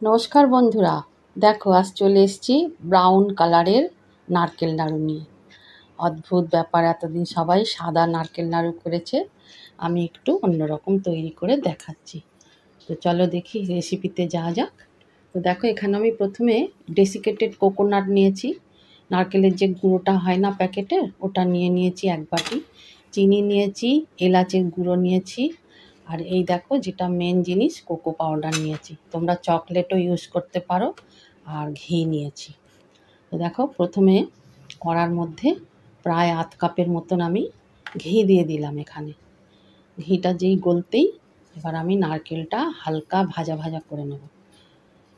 নমস্কার বন্ধুরা, দেখো আজ চলে এসেছি ব্রাউন কালারের নারকেল নাড়ু নিয়ে। অদ্ভুত ব্যাপার, এতদিন সবাই সাদা নারকেল নাড়ু করেছে, আমি একটু অন্যরকম তৈরি করে দেখাচ্ছি। তো চলো দেখি রেসিপিতে যাওয়া যাক। তো দেখো এখানে আমি প্রথমে ডেসিকেটেড কোকোনাট নিয়েছি, নারকেলের যে গুঁড়োটা হয় না প্যাকেটের, ওটা নিয়েছি এক বাটি। চিনি নিয়েছি, এলাচের গুঁড়ো নিয়েছি, আর এই দেখো যেটা মেন জিনিস কোকো পাউডার নিয়েছি, তোমরা চকলেটও ইউজ করতে পারো। আর ঘি নিয়েছি। তো দেখো প্রথমে কড়ার মধ্যে প্রায় আধ কাপের মতন আমি ঘি দিয়ে দিলাম এখানে। ঘিটা যেই গলতেই এবার আমি নারকেলটা হালকা ভাজা ভাজা করে নেব।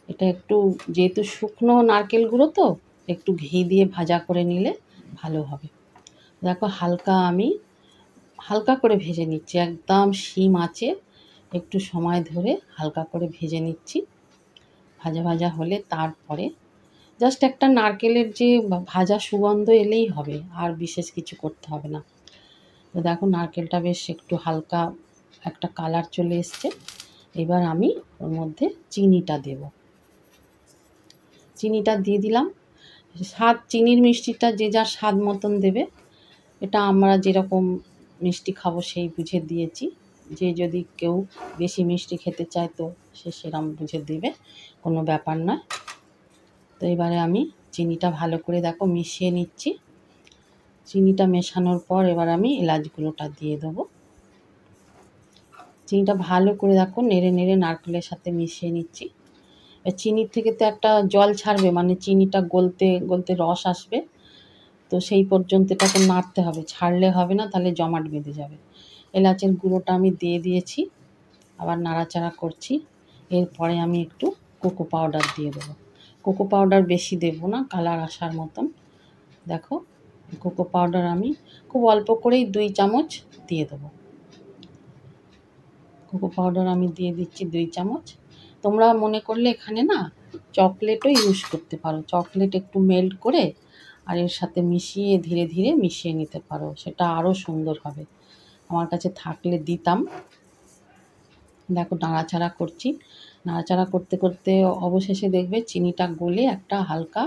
এটা একটু যেহেতু শুকনো নারকেল গুঁড়ো, তো একটু ঘি দিয়ে ভাজা করে নিলে ভালো হবে। দেখো আমি হালকা করে ভেজে নিচ্ছি, একদম শিম আঁচে একটু সময় ধরে হালকা করে ভেজে নিচ্ছি। ভাজা ভাজা হলে তারপরে জাস্ট একটা নারকেলের যে ভাজা সুগন্ধ এলেই হবে, আর বিশেষ কিছু করতে হবে না। তো দেখো নারকেলটা বেশ একটু হালকা একটা কালার চলে এসছে। এবার আমি ওর মধ্যে চিনিটা দেব। চিনিটা দিয়ে দিলাম। চিনির মিষ্টিটা যে যার স্বাদ মতন দেবে। এটা আমরা যেরকম মিষ্টি খাবো সেই বুঝে দিয়েছি। যে যদি কেউ বেশি মিষ্টি খেতে চায় তো সে সেরকম বুঝে দেবে, কোনো ব্যাপার নয়। তো এবারে আমি চিনিটা ভালো করে দেখো মিশিয়ে নিচ্ছি। চিনিটা মেশানোর পর এবার আমি এলাচ গুঁড়োটা দিয়ে দেবো। চিনিটা ভালো করে দেখো নেড়ে নেড়ে নারকেলের সাথে মিশিয়ে নিচ্ছি। চিনির থেকে তো একটা জল ছাড়বে, মানে চিনিটা গলতে গলতে রস আসবে। তো সেই পর্যন্ত এটাকে নাড়তে হবে, ছাড়লে হবে না, তাহলে জমাট বেঁধে যাবে। এলাচের গুঁড়োটা আমি দিয়ে দিয়েছি, আবার নাড়াচাড়া করছি। এরপরে আমি একটু কোকো পাউডার দিয়ে দেবো। কোকো পাউডার বেশি দেবো না, কালার আসার মতন। দেখো কোকো পাউডার আমি খুব অল্প করেই 2 চামচ দিয়ে দেবো। কোকো পাউডার আমি দিয়ে দিচ্ছি 2 চামচ। তোমরা মনে করলে এখানে না চকলেটও ইউজ করতে পারো, চকলেট একটু মেল্ট করে আর এর সাথে মিশিয়ে ধীরে ধীরে মিশিয়ে নিতে পারো, সেটা আরও সুন্দর হবে। আমার কাছে থাকলে দিতাম। দেখো নাড়াচাড়া করছি, নাড়াচাড়া করতে করতে অবশেষে দেখবে চিনিটা গলে একটা হালকা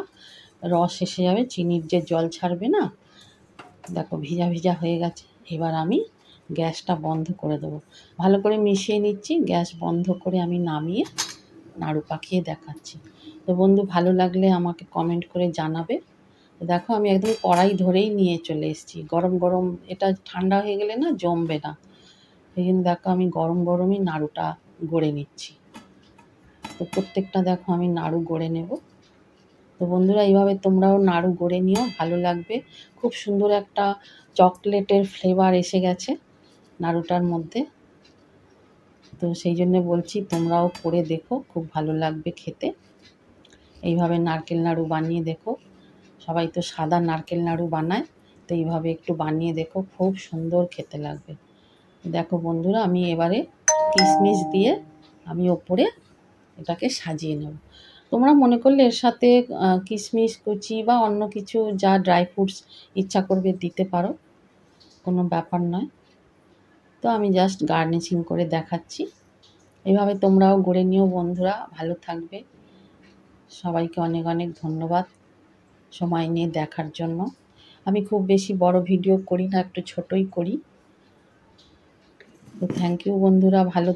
রস এসে যাবে, চিনির যে জল ছাড়বে না। দেখো ভিজা ভিজা হয়ে গেছে। এবার আমি গ্যাসটা বন্ধ করে দেবো। ভালো করে মিশিয়ে নিচ্ছি, গ্যাস বন্ধ করে আমি নামিয়ে নাড়ু পাকিয়ে দেখাচ্ছি। তো বন্ধু ভালো লাগলে আমাকে কমেন্ট করে জানাবে। দেখো আমি একদম কড়াই ধরেই নিয়ে চলে এসেছি, গরম গরম। এটা ঠান্ডা হয়ে গেলে না জমবে না, এই জন্য দেখো আমি গরম গরমই নাড়ুটা গড়ে নিচ্ছি। তো প্রত্যেকটা দেখো আমি নাড়ু গড়ে নেব। তো বন্ধুরা এইভাবে তোমরাও নাড়ু গড়ে নিও, ভালো লাগবে। খুব সুন্দর একটা চকলেটের ফ্লেভার এসে গেছে নাড়ুটার মধ্যে। তো সেই জন্য বলছি তোমরাও করে দেখো, খুব ভালো লাগবে খেতে। এইভাবে নারকেল নাড়ু বানিয়ে দেখো। সবাই তো সাদা নারকেল নাড়ু বানায়, তো এইভাবে একটু বানিয়ে দেখো, খুব সুন্দর খেতে লাগবে। দেখো বন্ধুরা আমি এবারে কিশমিশ দিয়ে আমি ওপরে এটাকে সাজিয়ে নেব। তোমরা মনে করলে এর সাথে কিশমিশ কুচি বা অন্য কিছু যা ড্রাই ফ্রুটস ইচ্ছা করবে দিতে পারো, কোনো ব্যাপার নয়। তো আমি জাস্ট গার্নিশিং করে দেখাচ্ছি। এইভাবে তোমরাও গড়ে নিও বন্ধুরা, ভালো থাকবে। সবাইকে অনেক অনেক ধন্যবাদ সময় নিয়ে দেখার জন্য। আমি খুব বেশি বড় ভিডিও করি না, একটু ছোটই করি। তো থ্যাংক ইউ বন্ধুরা, ভালো